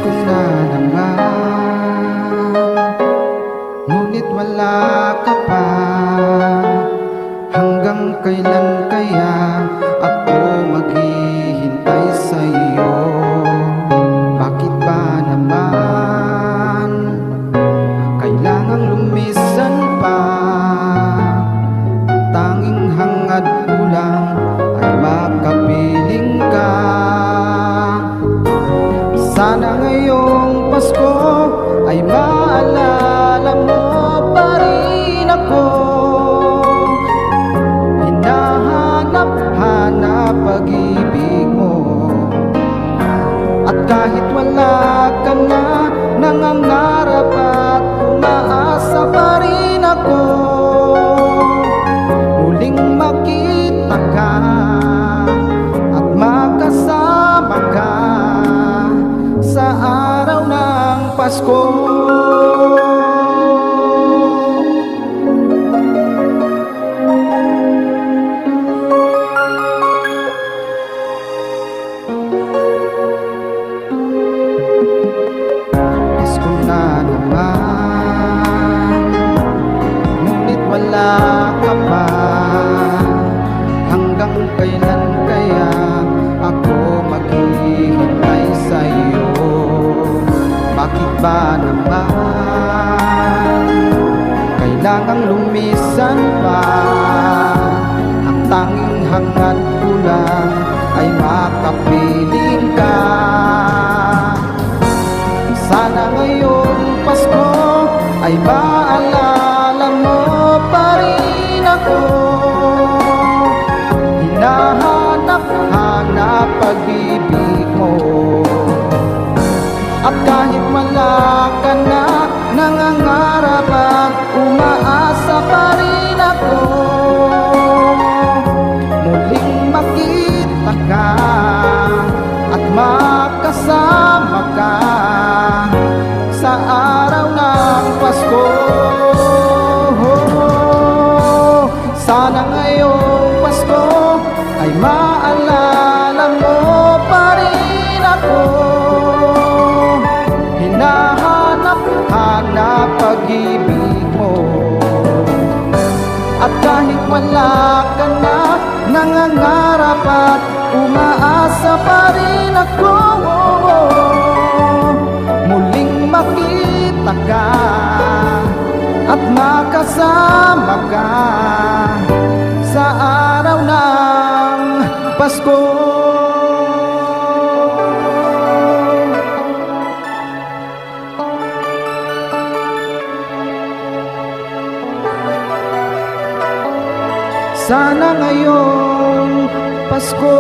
Pasko na naman, ngunit wala ka pa. Hanggang kailan kaya ako maghihintay sa iyo? Bakit ba naman kailangang lumisan pa? Ang tanging hangad ko lang ay makapiling ka. Sana ngayong Pasko ay maalala mo pa rin ako. Hinahanap-hanap pag-ibig mo. At kahit wala ka na, nangangarap at umaasa pa rin ako. Muling makita ka at makasama ka sa araw ng Pasko. Pasko na naman, ngunit wala ka pa. Hanggang kailan kaya ako maghihintay sa iyo? Bakit ba naman kailangang lumisan pa? Ang tanging hangad ko lang ay makapiling ka. Sana ngayong Pasko ay maalala mo pa rin ako. Hinahanap-hanap pag-ibig mo. At kahit wala ka na, nangangarap at umaasa pa rin ako. Muling makita ka at makasama ka sa araw ng Pasko. Sana ngayong Pasko ay maalala mo pa rin ako. Hinahanap-hanap pag-ibig mo. At kahit wala ka na, nangangarap at umaasa pa rin ako. Muling makita ka at makasama ka sa araw ng Pasko. Sana ngayong Pasko